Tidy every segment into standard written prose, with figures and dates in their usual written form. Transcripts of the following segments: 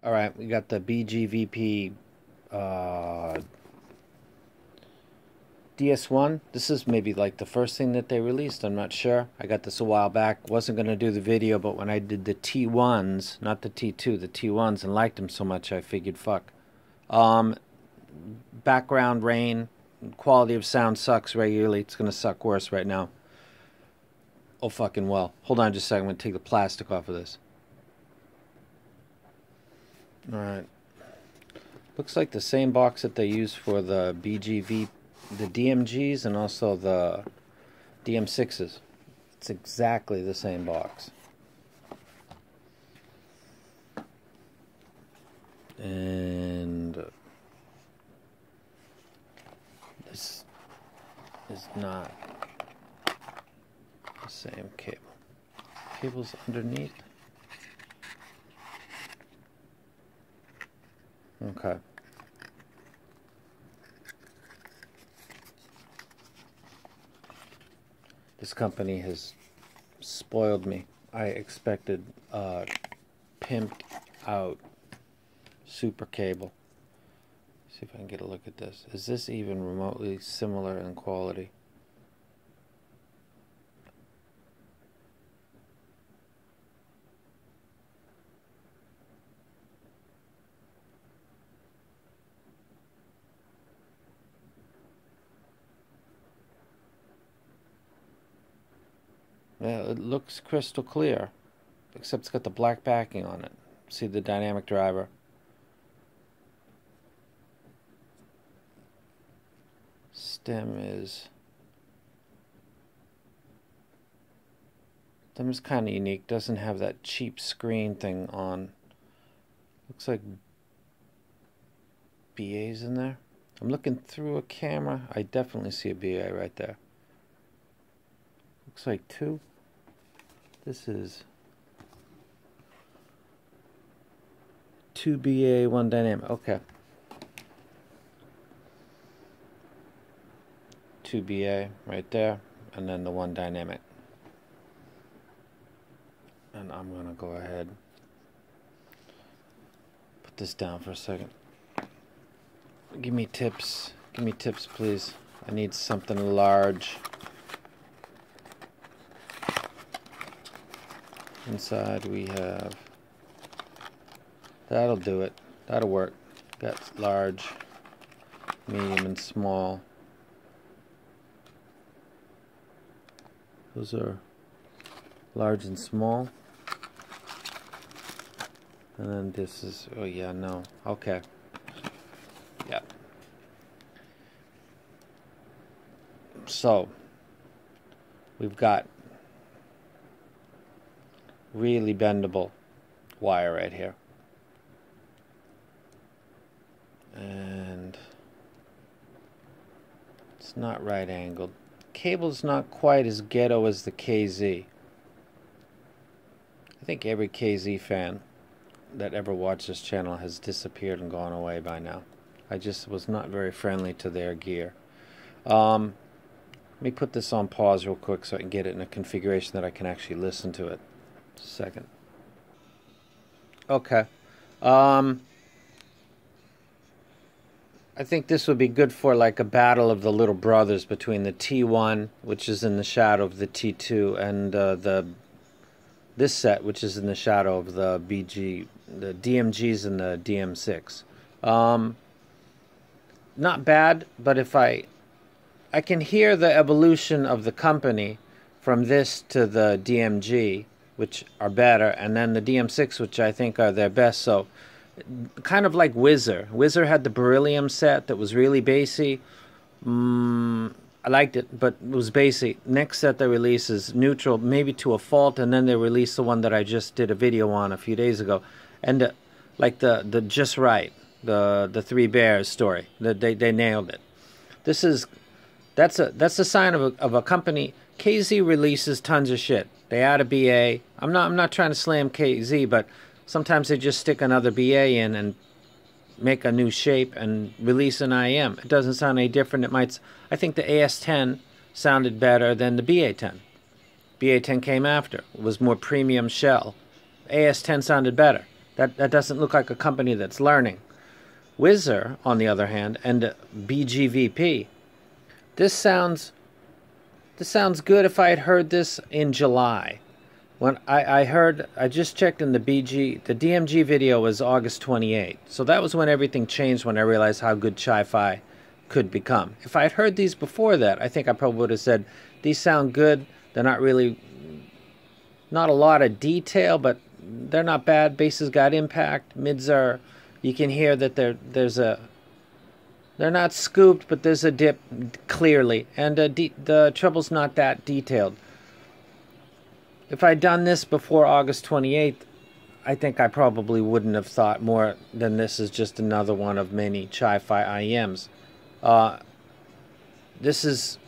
Alright, we got the Bgvp DS1. This is maybe like the first thing that they released. I'm not sure. I got this a while back. Wasn't going to do the video, but when I did the T1s, not the T2, the T1s, and liked them so much, I figured, fuck. Background rain, quality of sound sucks regularly. It's going to suck worse right now. Oh, fucking well. Hold on just a second. I'm going to take the plastic off of this. Alright. Looks like the same box that they use for the Bgvp, the DMGs, and also the DM6s. It's exactly the same box. And this is not the same cable. Cable's underneath. Okay. This company has spoiled me. I expected pimped out super cable. See if I can get a look at this. Is this even remotely similar in quality? Yeah, it looks crystal clear, except it's got the black backing on it. See the dynamic driver. Stem is kind of unique. Doesn't have that cheap screen thing on. Looks like BA's in there. I'm looking through a camera. I definitely see a BA right there. Looks like two. This is 2 BA, 1 dynamic. Okay. 2 BA right there, and then the 1 dynamic. And I'm gonna go ahead, put this down for a second. Give me tips. Give me tips, please. I need something large. Inside we have, that'll do it, that'll work. Got large, medium, and small. Those are large and small. And then this is, oh yeah, no, okay. Yeah. So, we've got really bendable wire right here, and it's not right angled. Cable's not quite as ghetto as the KZ. I think every KZ fan that ever watched this channel has disappeared and gone away by now. I just was not very friendly to their gear. Let me put this on pause real quick so I can get it in a configuration that I can actually listen to it. Second. Okay. I think this would be good for like a battle of the little brothers between the T1, which is in the shadow of the T2, and this set, which is in the shadow of the the DMGs and the DM6. Not bad, but if I can hear the evolution of the company from this to the DMG, which are better, and then the DM6, which I think are their best. So, kind of like Whizzer. Whizzer had the beryllium set that was really bassy. I liked it, but it was bassy. Next set they release is neutral, maybe to a fault, and then they release the one that I just did a video on a few days ago, and like the just right, the Three Bears story. They nailed it. That's a sign of a company. KZ releases tons of shit. They add a BA. I'm not trying to slam KZ, but sometimes they just stick another BA in and make a new shape and release an IM. It doesn't sound any different. I think the AS10 sounded better than the BA10. BA10 came after. It was more premium shell. AS10 sounded better. That doesn't look like a company that's learning. Whizzer, on the other hand, and Bgvp. This sounds good if I had heard this in July. When I just checked in the DMG video was August 28th. So that was when everything changed, when I realized how good Chi-Fi could become. If I had heard these before that, I think I probably would have said, these sound good. They're not a lot of detail, but they're not bad. Basses got impact. Mids are, you can hear that they're not scooped, but there's a dip clearly. And the treble's not that detailed. If I'd done this before August 28th, I think I probably wouldn't have thought more than this is just another one of many Chi-Fi IEMs. This is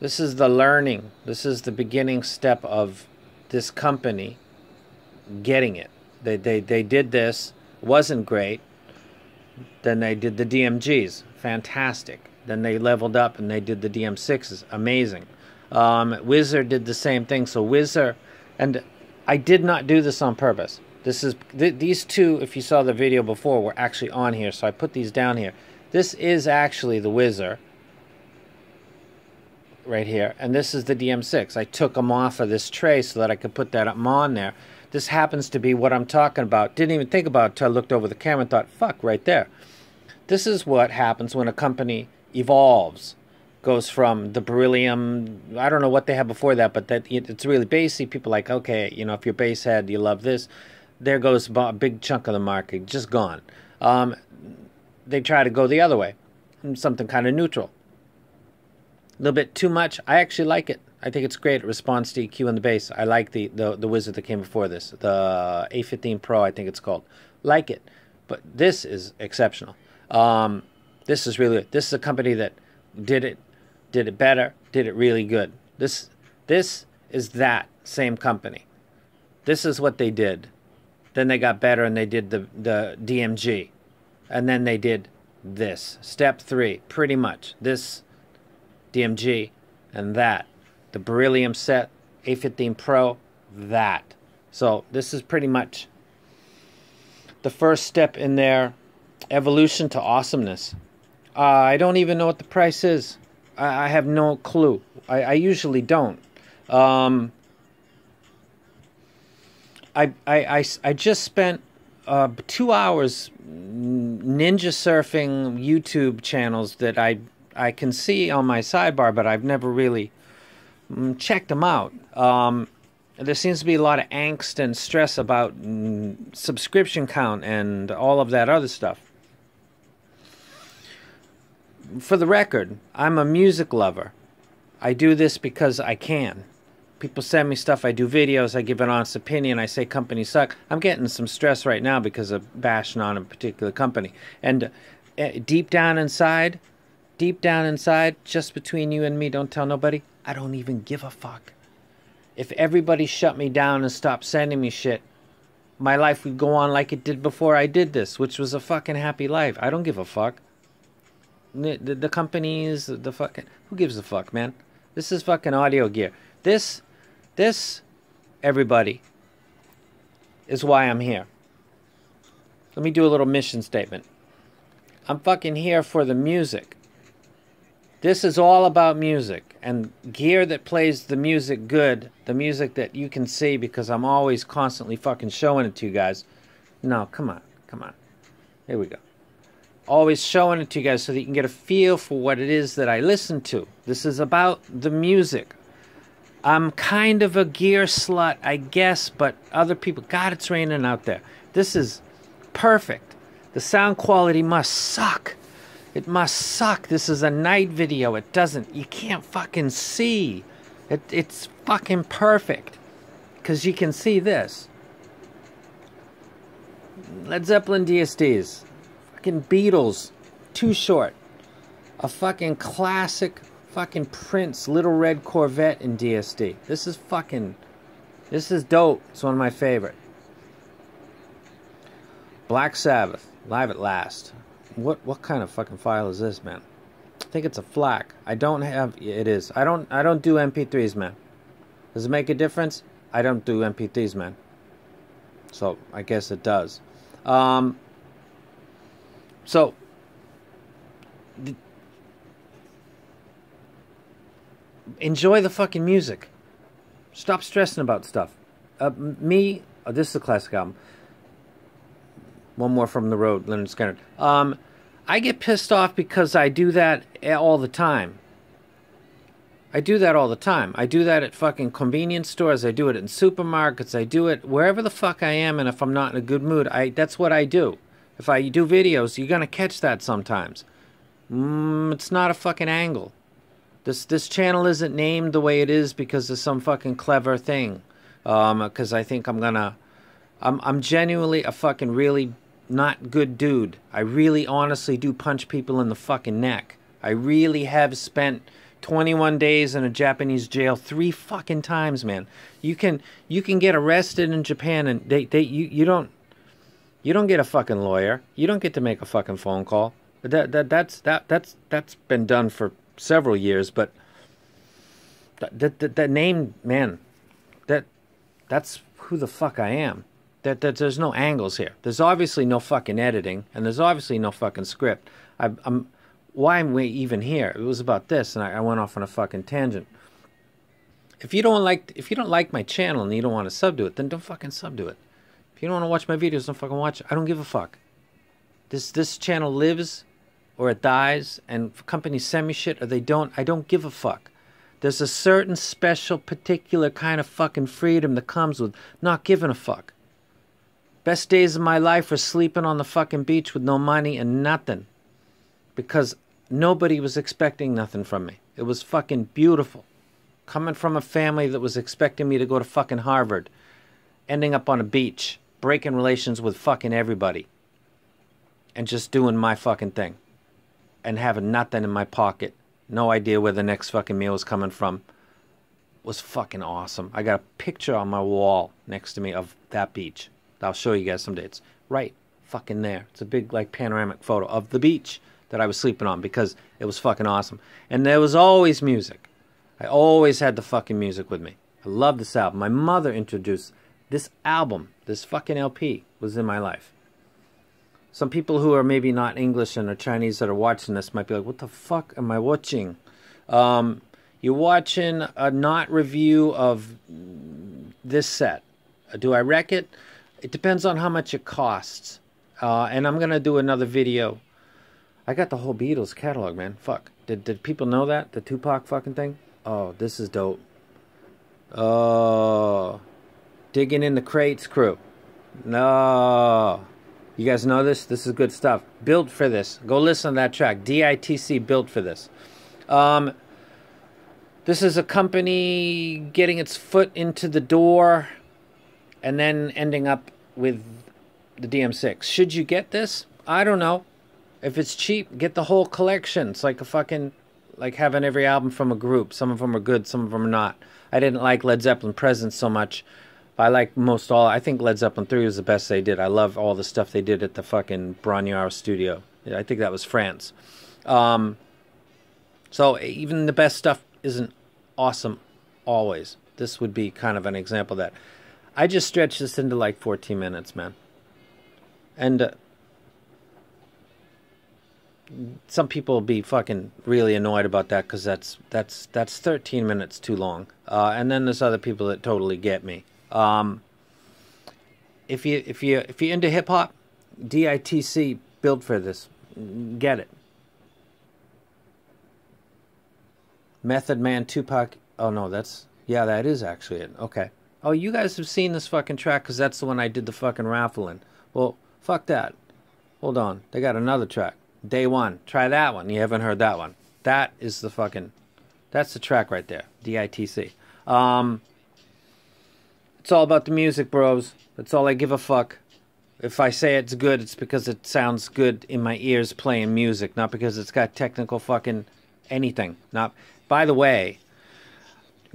the learning. This is the beginning step of this company getting it. They did this, wasn't great. Then they did the DMGs, fantastic. Then they leveled up and they did the DM6s, amazing. Whizzer did the same thing. So Whizzer, and I did not do this on purpose. These two, if you saw the video before, were actually on here, so I put these down here. This is actually the Whizzer right here, and this is the DM6. I took them off of this tray so that I could put that up on there. This happens to be what I'm talking about. Didn't even think about it until I looked over the camera and thought, fuck, right there. This is what happens when a company evolves. Goes from the beryllium, I don't know what they had before that, but it's really bassy. People are like, okay, you know, if you're bass head, you love this. There goes a big chunk of the market, just gone. They try to go the other way, something kind of neutral. A little bit too much. I actually like it. I think it's great. Response to EQ in the bass. I like the Whizzer that came before this, the A15 Pro, I think it's called. Like it, but this is exceptional. This is really good. This is a company that did it better, did it really good. This is that same company. This is what they did. Then they got better and they did the DMG. And then they did this. Step 3, pretty much. This DMG and that. The beryllium set, A15 Pro, that. So this is pretty much the first step in their evolution to awesomeness. I don't even know what the price is. I have no clue. I usually don't. I just spent 2 hours ninja surfing YouTube channels that I can see on my sidebar, but I've never really checked them out. There seems to be a lot of angst and stress about subscription count and all of that other stuff. For the record, I'm a music lover. I do this because I can. People send me stuff, I do videos, I give an honest opinion, I say companies suck. I'm getting some stress right now because of bashing on a particular company. And deep down inside, just between you and me, don't tell nobody, I don't even give a fuck. If everybody shut me down and stopped sending me shit, my life would go on like it did before I did this, which was a fucking happy life. I don't give a fuck. The companies, the fucking... Who gives a fuck, man? This is fucking audio gear. This, everybody, is why I'm here. Let me do a little mission statement. I'm fucking here for the music. This is all about music. And gear that plays the music good. The music that you can see because I'm always constantly fucking showing it to you guys. No, come on. Here we go. Always showing it to you guys so that you can get a feel for what it is that I listen to. This is about the music. I'm kind of a gear slut, I guess, but other people... God, it's raining out there. This is perfect. The sound quality must suck. It must suck. This is a night video. It doesn't... You can't fucking see. It's fucking perfect. Because you can see this. Led Zeppelin DSDs. Fucking Beatles, Too Short, a fucking classic fucking Prince Little Red Corvette in DSD. This is dope. It's one of my favorite. Black Sabbath, Live at Last. What kind of fucking file is this, man? I think it's a FLAC. I don't have... It is. I don't do MP3s, man. Does it make a difference? I don't do MP3s, man. So I guess it does. So enjoy the fucking music. Stop stressing about stuff. This is a classic album. One More from the Road, Leonard Skinner. I get pissed off because I do that all the time. I do that all the time. I do that at fucking convenience stores. I do it in supermarkets. I do it wherever the fuck I am, and if I'm not in a good mood, that's what I do. If I do videos, you're gonna catch that sometimes. It's not a fucking angle. This channel isn't named the way it is because of some fucking clever thing. Because I think I'm genuinely a fucking really not good dude. I really honestly do punch people in the fucking neck. I really have spent 21 days in a Japanese jail 3 fucking times, man. You can get arrested in Japan and you don't get a fucking lawyer. You don't get to make a fucking phone call. That's been done for several years, but that name, man, that's who the fuck I am. There's no angles here. There's obviously no fucking editing, and there's obviously no fucking script. Why am we even here? It was about this, and I went off on a fucking tangent. If you don't like my channel and you don't want to sub to it, then don't fucking sub to it. If you don't want to watch my videos, don't fucking watch it. I don't give a fuck. This channel lives or it dies, and companies send me shit or they don't. I don't give a fuck. There's a certain special, particular kind of fucking freedom that comes with not giving a fuck. Best days of my life were sleeping on the fucking beach with no money and nothing. Because nobody was expecting nothing from me. It was fucking beautiful. Coming from a family that was expecting me to go to fucking Harvard. Ending up on a beach. Breaking relations with fucking everybody. And just doing my fucking thing. And having nothing in my pocket. No idea where the next fucking meal was coming from. It was fucking awesome. I got a picture on my wall next to me of that beach. I'll show you guys someday. It's right fucking there. It's a big like panoramic photo of the beach that I was sleeping on because it was fucking awesome. And there was always music. I always had the fucking music with me. I love this album. My mother introduced this album. This fucking LP was in my life. Some people who are maybe not English and are Chinese that are watching this might be like, what the fuck am I watching? You're watching a not review of this set. Do I wreck it? It depends on how much it costs. And I'm going to do another video. I got the whole Beatles catalog, man. Fuck. Did people know that? The Tupac fucking thing? Oh, this is dope. Oh. Digging in the Crates crew. No. You guys know this? This is good stuff. Built for this. Go listen to that track. DITC built for this. This is a company getting its foot into the door and then ending up with the DM6. Should you get this? I don't know. If it's cheap, get the whole collection. It's like a fucking, like having every album from a group. Some of them are good, some of them are not. I didn't like Led Zeppelin Presence so much. But I like most all. I think Led Zeppelin 3 was the best they did. I love all the stuff they did at the fucking Brongniart studio. Yeah, I think that was France. So even the best stuff isn't awesome always. This would be kind of an example of that. I just stretched this into like 14 minutes, man. And some people will be fucking really annoyed about that because that's 13 minutes too long. And then there's other people that totally get me. If you're into hip hop, DITC built for this. Get it. Method Man, Tupac. Oh no, yeah, that is actually it. Okay. Oh, you guys have seen this fucking track because that's the one I did the fucking raffle in. Well, fuck that. Hold on. They got another track. Day One. Try that one. You haven't heard that one. That is the fucking... That's the track right there. DITC. It's all about the music, bros. That's all I give a fuck. If I say it's good, it's because it sounds good in my ears playing music. Not because it's got technical fucking anything. Not... By the way,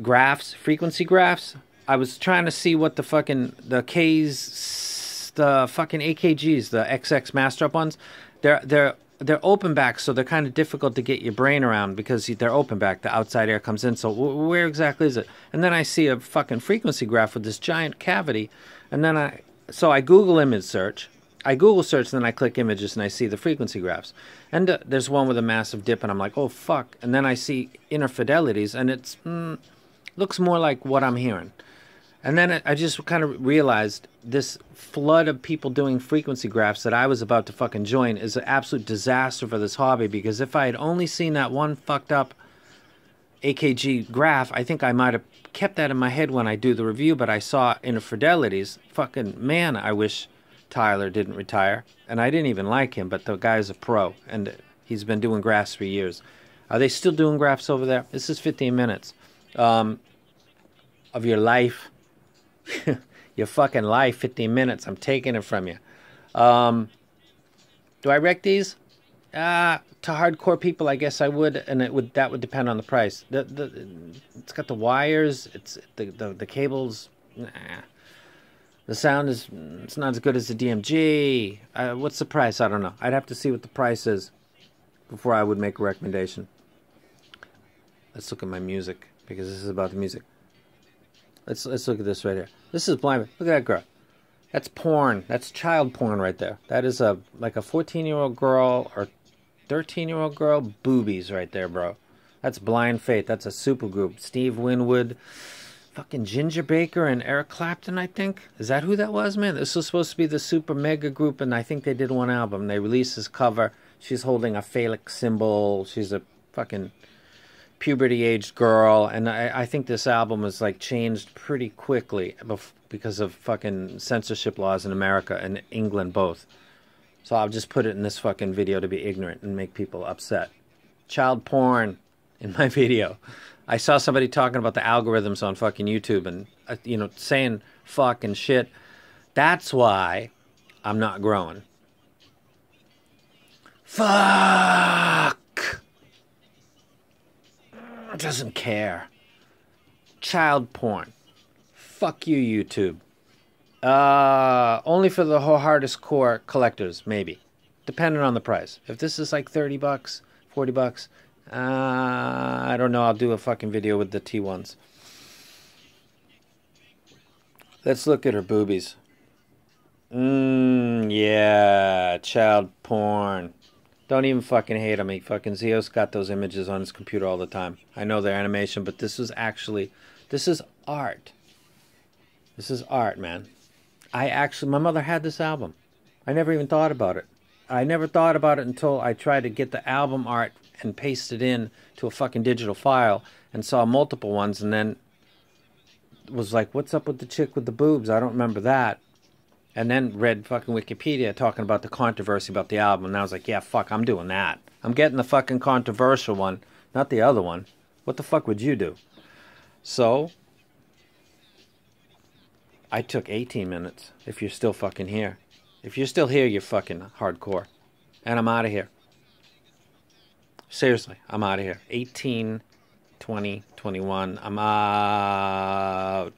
graphs, frequency graphs... I was trying to see what the fucking, the Ks, the fucking AKGs, the XX master up ones, they're open back, so they're kind of difficult to get your brain around because they're open back, the outside air comes in, so where exactly is it? And then I see a fucking frequency graph with this giant cavity, and then So I Google image search. I Google search, then I click images, and I see the frequency graphs. And there's one with a massive dip, and I'm like, oh, fuck. And then I see inner fidelities, and it's looks more like what I'm hearing. And then I just kind of realized this flood of people doing frequency graphs that I was about to fucking join is an absolute disaster for this hobby, because if I had only seen that one fucked up AKG graph, I think I might have kept that in my head when I do the review, but I saw inner fidelities. Fucking man, I wish Tyler didn't retire. And I didn't even like him, but the guy's a pro, and he's been doing graphs for years. Are they still doing graphs over there? This is 15 minutes of your life. Your fucking life, 15 minutes. I'm taking it from you. Do I rec these? To hardcore people, I guess I would, and that would depend on the price. It's got the wires. It's the cables. Nah. The sound it's not as good as the DMG. What's the price? I don't know. I'd have to see what the price is before I would make a recommendation. Let's look at my music, because this is about the music. Let's look at this right here. This is blind. Look at that girl. That's porn. That's child porn right there. That is like a 14-year-old girl or 13-year-old girl boobies right there, bro. That's Blind Faith. That's a super group. Steve Winwood, fucking Ginger Baker, and Eric Clapton, I think. Is that who that was, man? This was supposed to be the super mega group, and I think they did one album. They released this cover. She's holding a phallic symbol. She's a fucking puberty-aged girl, and I think this album was like changed pretty quickly because of fucking censorship laws in America and England both. So I'll just put it in this fucking video to be ignorant and make people upset. Child porn in my video. I saw somebody talking about the algorithms on fucking YouTube and saying fucking shit. That's why I'm not growing. Fuck. Doesn't care. Child porn. Fuck you, YouTube. Only for the hardest core collectors, maybe. Depending on the price. If this is like 30 bucks, 40 bucks, I don't know. I'll do a fucking video with the T1s. Let's look at her boobies. Yeah. Child porn. Don't even fucking hate on me. Fucking Zeos got those images on his computer all the time. I know they're animation, but this is art. This is art, man. My mother had this album. I never even thought about it. I never thought about it until I tried to get the album art and paste it in to a fucking digital file and saw multiple ones, and then was like, what's up with the chick with the boobs? I don't remember that. And then read fucking Wikipedia talking about the controversy about the album. And I was like, yeah, fuck, I'm doing that. I'm getting the fucking controversial one, not the other one. What the fuck would you do? So, I took 18 minutes, if you're still fucking here. If you're still here, you're fucking hardcore. And I'm out of here. Seriously, I'm out of here. 18, 20, 21, I'm out.